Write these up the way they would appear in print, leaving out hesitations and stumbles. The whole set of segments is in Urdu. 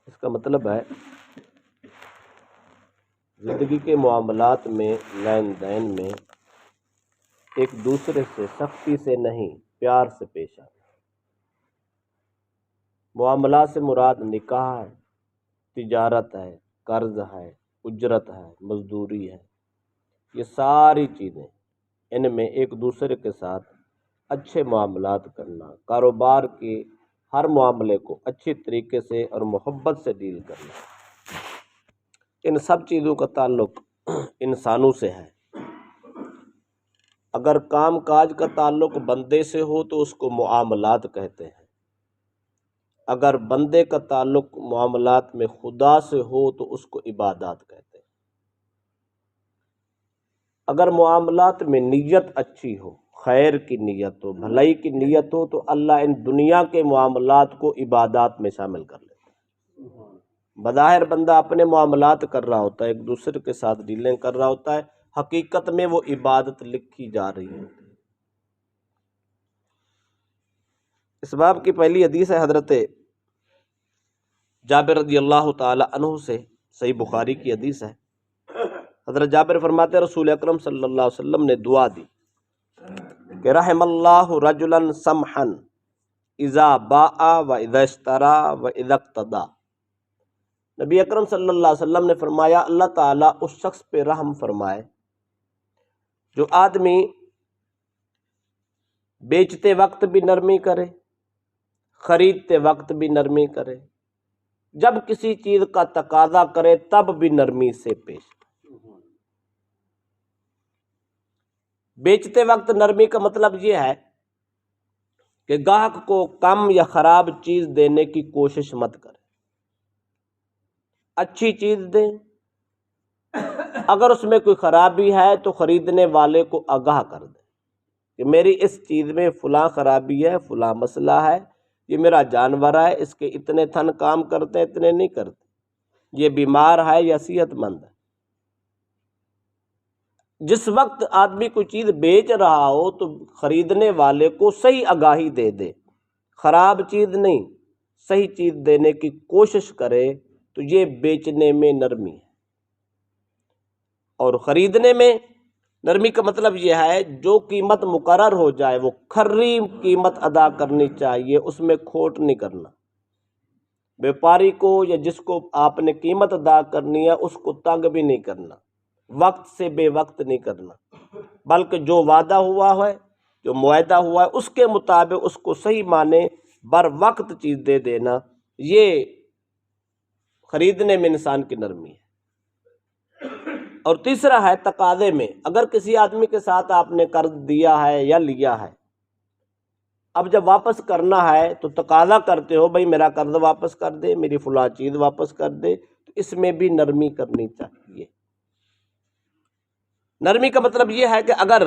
اس کا مطلب ہے زندگی کے معاملات میں، لین دین میں ایک دوسرے سے سختی سے نہیں، پیار سے پیش آنا۔ معاملات سے مراد نکاح ہے، تجارت ہے، قرض ہے، اجرت ہے، مزدوری ہے، یہ ساری چیزیں، ان میں ایک دوسرے کے ساتھ اچھے معاملات کرنا، کاروبار کے ہر معاملے کو اچھی طریقے سے اور محبت سے ڈیل کرنا، ان سب چیزوں کا تعلق انسانوں سے ہے۔ اگر کام کاج کا تعلق بندے سے ہو تو اس کو معاملات کہتے ہیں، اگر بندے کا تعلق معاملات میں خدا سے ہو تو اس کو عبادات کہتے ہیں۔ اگر معاملات میں نیت اچھی ہو، خیر کی نیت ہو، بھلائی کی نیت ہو، تو اللہ ان دنیا کے معاملات کو عبادات میں شامل کر لیتا ہے۔ بظاہر بندہ اپنے معاملات کر رہا ہوتا ہے، ایک دوسرے کے ساتھ ڈیلنگ کر رہا ہوتا ہے، حقیقت میں وہ عبادت لکھی جا رہی ہوتی ہے۔ اس باب کی پہلی حدیث ہے حضرت جابر رضی اللہ تعالی عنہ سے، صحیح بخاری کی حدیث ہے۔ حضرت جابر فرماتے ہیں رسول اکرم صلی اللہ علیہ وسلم نے دعا دی کہ رحم اللہ رجلا سمحا اذا باع و اذا اشترى و اذا اقتضى۔ نبی اکرم صلی اللہ علیہ وسلم نے فرمایا اللہ تعالیٰ اس شخص پہ رحم فرمائے جو آدمی بیچتے وقت بھی نرمی کرے، خریدتے وقت بھی نرمی کرے، جب کسی چیز کا تقاضا کرے تب بھی نرمی سے پیش۔ بیچتے وقت نرمی کا مطلب یہ ہے کہ گاہک کو کم یا خراب چیز دینے کی کوشش مت کرے، اچھی چیز دیں، اگر اس میں کوئی خرابی ہے تو خریدنے والے کو آگاہ کر دیں کہ میری اس چیز میں فلاں خرابی ہے، فلاں مسئلہ ہے، یہ میرا جانور ہے، اس کے اتنے تھن کام کرتے ہیں، اتنے نہیں کرتے، یہ بیمار ہے یا صحت مند ہے۔ جس وقت آدمی کوئی چیز بیچ رہا ہو تو خریدنے والے کو صحیح آگاہی دے دے، خراب چیز نہیں، صحیح چیز دینے کی کوشش کرے، تو یہ بیچنے میں نرمی ہے۔ اور خریدنے میں نرمی کا مطلب یہ ہے جو قیمت مقرر ہو جائے وہ کھری قیمت ادا کرنی چاہیے، اس میں کھوٹ نہیں کرنا۔ بیپاری کو یا جس کو آپ نے قیمت ادا کرنی ہے اس کو تنگ بھی نہیں کرنا، وقت سے بے وقت نہیں کرنا، بلکہ جو وعدہ ہوا ہے، جو معاہدہ ہوا ہے اس کے مطابق اس کو صحیح معنی بر وقت چیز دے دینا، یہ خریدنے میں انسان کی نرمی ہے۔ اور تیسرا ہے تقاضے میں، اگر کسی آدمی کے ساتھ آپ نے قرض دیا ہے یا لیا ہے، اب جب واپس کرنا ہے تو تقاضا کرتے ہو بھائی میرا قرض واپس کر دے، میری فلاں چیز واپس کر دے، تو اس میں بھی نرمی کرنی چاہیے۔ نرمی کا مطلب یہ ہے کہ اگر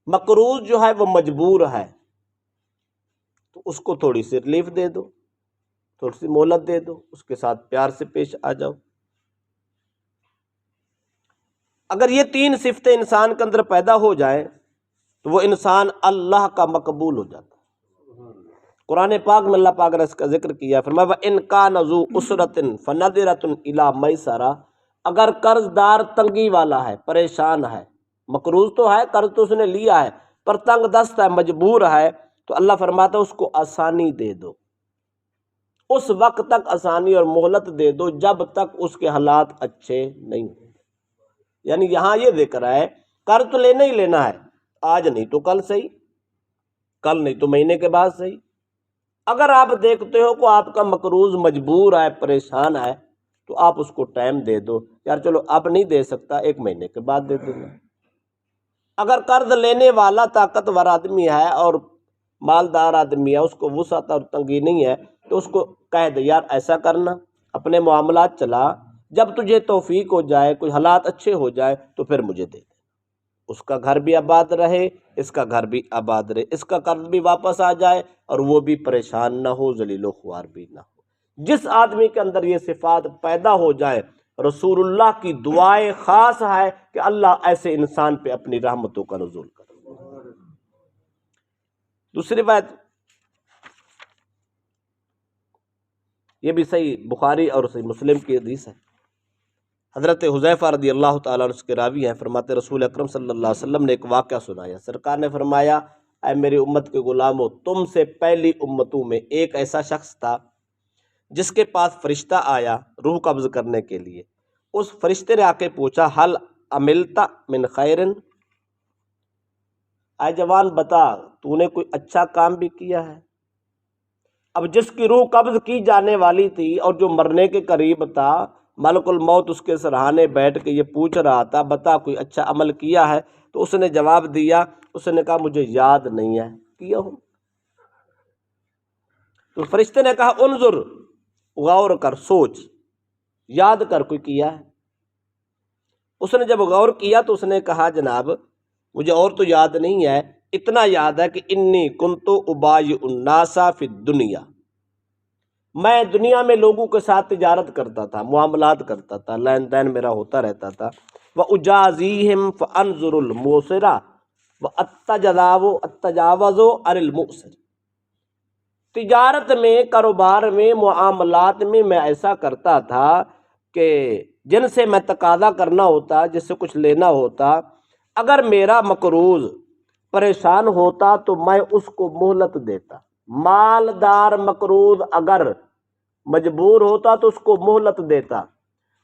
مقروض جو ہے وہ مجبور ہے تو اس کو تھوڑی سی ریلیف دے دو، تھوڑی سی مہلت دے دو، اس کے ساتھ پیار سے پیش آ جاؤ۔ اگر یہ تین صفتیں انسان کے اندر پیدا ہو جائیں تو وہ انسان اللہ کا مقبول ہو جاتا ہے۔ قرآن پاک میں اللہ پاک نے اس کا ذکر کیا، فرمایا وَإِنْ كَانَ ذُو عُسْرَةٍ فَنَظِرَةٌ إِلَىٰ مَيْسَرَةٍ۔ اگر قرض دار تنگی والا ہے، پریشان ہے، مقروض تو ہے، قرض تو اس نے لیا ہے پر تنگ دست ہے، مجبور ہے، تو اللہ فرماتا ہے اس کو آسانی دے دو، اس وقت تک آسانی اور مہلت دے دو جب تک اس کے حالات اچھے نہیں ہوں۔ یعنی یہاں یہ ذکر ہے قرض تو لینا ہی لینا ہے، آج نہیں تو کل صحیح، کل نہیں تو مہینے کے بعد صحیح۔ اگر آپ دیکھتے ہو کہ آپ کا مقروض مجبور ہے، پریشان ہے، تو آپ اس کو ٹائم دے دو، یار چلو اب نہیں دے سکتا، ایک مہینے کے بعد دے دینا۔ اگر قرض لینے والا طاقتور آدمی ہے اور مالدار آدمی ہے، اس کو وسعت اور تنگی نہیں ہے، تو اس کو کہہ دے یار ایسا کرنا، اپنے معاملات چلا، جب تجھے توفیق ہو جائے، کوئی حالات اچھے ہو جائے تو پھر مجھے دے دے، اس کا گھر بھی آباد رہے، اس کا گھر بھی آباد رہے، اس کا قرض بھی واپس آ جائے اور وہ بھی پریشان نہ ہو، ذلیل و خوار بھی نہ ہو۔ جس آدمی کے اندر یہ صفات پیدا ہو جائے، رسول اللہ کی دعائیں خاص ہے کہ اللہ ایسے انسان پہ اپنی رحمتوں کا نزول کرے۔ دوسری بات، یہ بھی صحیح بخاری اور صحیح مسلم کی حدیث ہے۔ حضرت حذیفہ رضی اللہ تعالیٰ عنہ اس کے راوی ہیں، فرماتے رسول اکرم صلی اللہ علیہ وسلم نے ایک واقعہ سنایا۔ سرکار نے فرمایا اے میری امت کے غلاموں، تم سے پہلی امتوں میں ایک ایسا شخص تھا جس کے پاس فرشتہ آیا روح قبض کرنے کے لیے۔ اس فرشتے نے آ کے پوچھا حل عملت من خیرن، اے جوان بتا تو نے کوئی اچھا کام بھی کیا ہے؟ اب جس کی روح قبض کی جانے والی تھی اور جو مرنے کے قریب تھا، ملک الموت اس کے سرہانے بیٹھ کے یہ پوچھ رہا تھا بتا کوئی اچھا عمل کیا ہے؟ تو اس نے جواب دیا، اس نے کہا مجھے یاد نہیں ہے کیا ہوں۔ تو فرشتے نے کہا انظر، غور کر، سوچ، یاد کر کوئی کیا ہے؟ اس نے جب غور کیا تو اس نے کہا جناب مجھے اور تو یاد نہیں ہے، اتنا یاد ہے کہ انی کنت ابایع الناس فی الدنیا، میں دنیا میں لوگوں کے ساتھ تجارت کرتا تھا، معاملات کرتا تھا، لین دین میرا ہوتا رہتا تھا۔ وَأُجَازِيهِمْ فَأَنْظُرُ الْمُوسِرَ وَأَتَّجَاوَزُ عَنِ الْمُؤْسِرِ، تجارت میں، کاروبار میں، معاملات میں میں ایسا کرتا تھا کہ جن سے میں تقاضا کرنا ہوتا، جس سے کچھ لینا ہوتا، اگر میرا مقروض پریشان ہوتا تو میں اس کو مہلت دیتا۔ مالدار مقروض اگر مجبور ہوتا تو اس کو مہلت دیتا،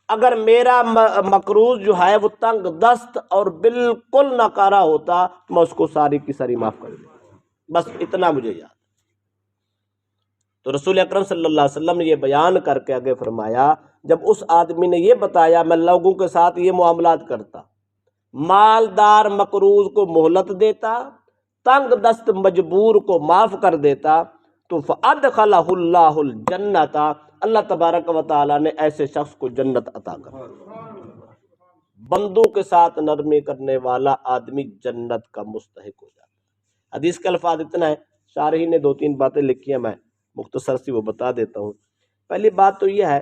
اگر میرا مقروض جو ہے وہ تنگ دست اور بالکل ناکارہ ہوتا تو میں اس کو ساری کی ساری معاف کر دیتا۔ بس اتنا مجھے یاد۔ تو رسول اکرم صلی اللہ علیہ وسلم نے یہ بیان کر کے آگے فرمایا، جب اس آدمی نے یہ بتایا میں لوگوں کے ساتھ یہ معاملات کرتا، مالدار مقروض کو مہلت دیتا، تنگ دست مجبور کو معاف کر دیتا، تو فَأَدْخَلَهُ اللَّهُ الْجَنَّةَ، اللہ تبارک و تعالیٰ نے ایسے شخص کو جنت عطا کر دی۔ بندوں کے ساتھ نرمی کرنے والا آدمی جنت کا مستحق ہو جاتا ہے۔ حدیث کے الفاظ اتنا ہے، شارحین نے 2-3 باتیں لکھی ہیں، میں مختصر سی وہ بتا دیتا ہوں۔ پہلی بات تو یہ ہے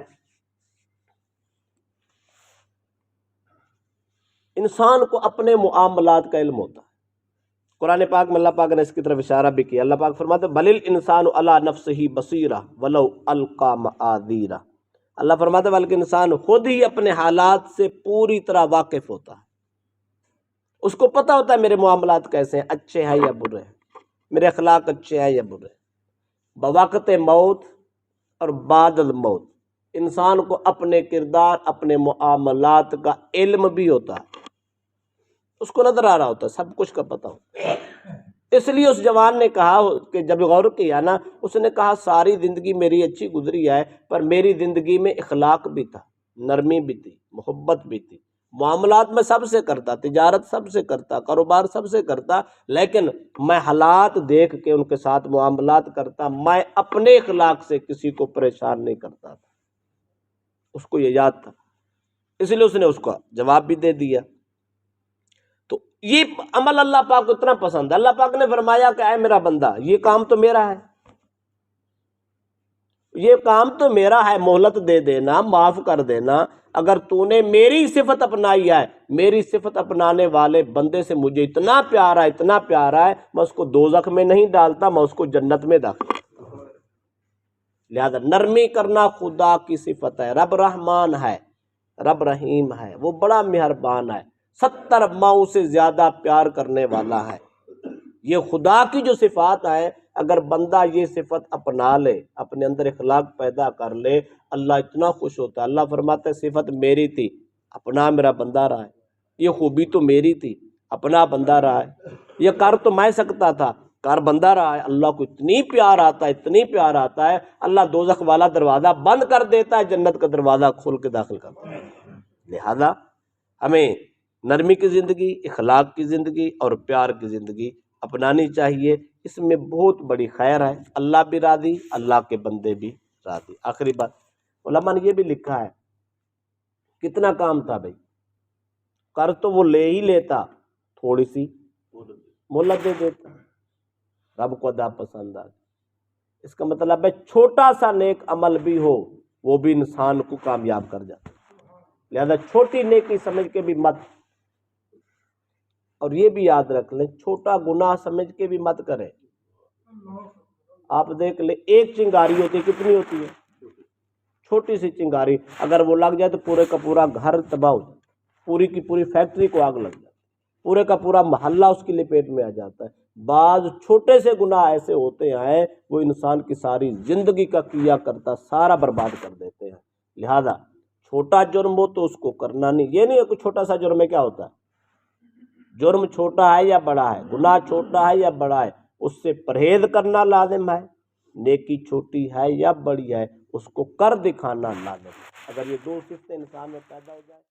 انسان کو اپنے معاملات کا علم ہوتا ہے۔ قرآن پاک میں اللہ پاک نے اس کی طرف اشارہ بھی کیا۔ اللہ پاک فرماتے ہیں بل الانسان علی نفسہ بصیرہ ولو القی معاذیرہ، اللہ فرماتے ہیں بلکہ انسان خود ہی اپنے حالات سے پوری طرح واقف ہوتا ہے، اس کو پتہ ہوتا ہے میرے معاملات کیسے ہیں، اچھے ہیں یا برے ہیں، میرے اخلاق اچھے ہیں یا برے ہیں۔ بوقت موت اور بعد الموت انسان کو اپنے کردار، اپنے معاملات کا علم بھی ہوتا ہے، اس کو نظر آ رہا ہوتا ہے، سب کچھ کا پتہ ہوتا ہے۔ اس لیے اس جوان نے کہا کہ جب غور کیا نا، اس نے کہا ساری زندگی میری اچھی گزری ہے، پر میری زندگی میں اخلاق بھی تھا، نرمی بھی تھی، محبت بھی تھی، معاملات میں سب سے کرتا، تجارت سب سے کرتا، کاروبار سب سے کرتا، لیکن میں حالات دیکھ کے ان کے ساتھ معاملات کرتا، میں اپنے اخلاق سے کسی کو پریشان نہیں کرتا تھا۔ اس کو یہ یاد تھا، اس لیے اس نے اس کا جواب بھی دے دیا۔ تو یہ عمل اللہ پاک کو اتنا پسند ہے، اللہ پاک نے فرمایا کہ اے میرا بندہ یہ کام تو میرا ہے، یہ کام تو میرا ہے، مہلت دے دینا، معاف کر دینا۔ اگر تو نے میری صفت اپنائی ہے، میری صفت اپنانے والے بندے سے مجھے اتنا پیار ہے، اتنا پیار ہے، میں اس کو دوزخ میں نہیں ڈالتا، میں اس کو جنت میں داخل کرتا۔ لہذا نرمی کرنا خدا کی صفت ہے۔ رب رحمان ہے، رب رحیم ہے، وہ بڑا مہربان ہے، 70 ماؤں سے زیادہ پیار کرنے والا ہے۔ یہ خدا کی جو صفات ہے، اگر بندہ یہ صفت اپنا لے، اپنے اندر اخلاق پیدا کر لے، اللہ اتنا خوش ہوتا ہے۔ اللہ فرماتا ہے صفت میری تھی، اپنا میرا بندہ رہا ہے، یہ خوبی تو میری تھی، اپنا بندہ رہا ہے، یہ کر تو میں سکتا تھا، کر بندہ رہا ہے۔ اللہ کو اتنی پیار آتا ہے، اتنی پیار آتا ہے، اللہ دوزخ والا دروازہ بند کر دیتا ہے، جنت کا دروازہ کھول کے داخل کرتا ہے۔ لہذا ہمیں نرمی کی زندگی، اخلاق کی زندگی اور پیار کی زندگی اپنانی چاہیے، اس میں بہت بڑی خیر ہے، اللہ بھی راضی، اللہ کے بندے بھی راضی۔ آخری بات، علماء نے یہ بھی لکھا ہے، کتنا کام تھا بھائی، کر تو وہ لے ہی لیتا، تھوڑی سی مہلت دے دیتا، رب کو ادا پسند آ۔ اس کا مطلب ہے چھوٹا سا نیک عمل بھی ہو وہ بھی انسان کو کامیاب کر جاتا، لہذا چھوٹی نیکی سمجھ کے بھی مت، اور یہ بھی یاد رکھ لیں چھوٹا گناہ سمجھ کے بھی مت کریں۔ آپ دیکھ لیں ایک چنگاری ہوتی ہے، کتنی ہوتی ہے؟ چھوٹی سی چنگاری اگر وہ لگ جائے تو پورے کا پورا گھر تباہ ہو جائے، پوری کی پوری فیکٹری کو آگ لگ جائے، پورے کا پورا محلہ اس کی لپیٹ میں آ جاتا ہے۔ بعض چھوٹے سے گناہ ایسے ہوتے ہیں وہ انسان کی ساری زندگی کا کیا کرتا سارا برباد کر دیتے ہیں۔ لہذا چھوٹا جرم ہو تو اس کو کرنا نہیں، یہ نہیں ہے کہ چھوٹا سا جرم ہے کیا ہوتا ہے، جرم چھوٹا ہے یا بڑا ہے، گناہ چھوٹا ہے یا بڑا ہے، اس سے پرہیز کرنا لازم ہے، نیکی چھوٹی ہے یا بڑی ہے اس کو کر دکھانا لازم ہے۔ اگر یہ دو صفتیں انسان میں پیدا ہو جائے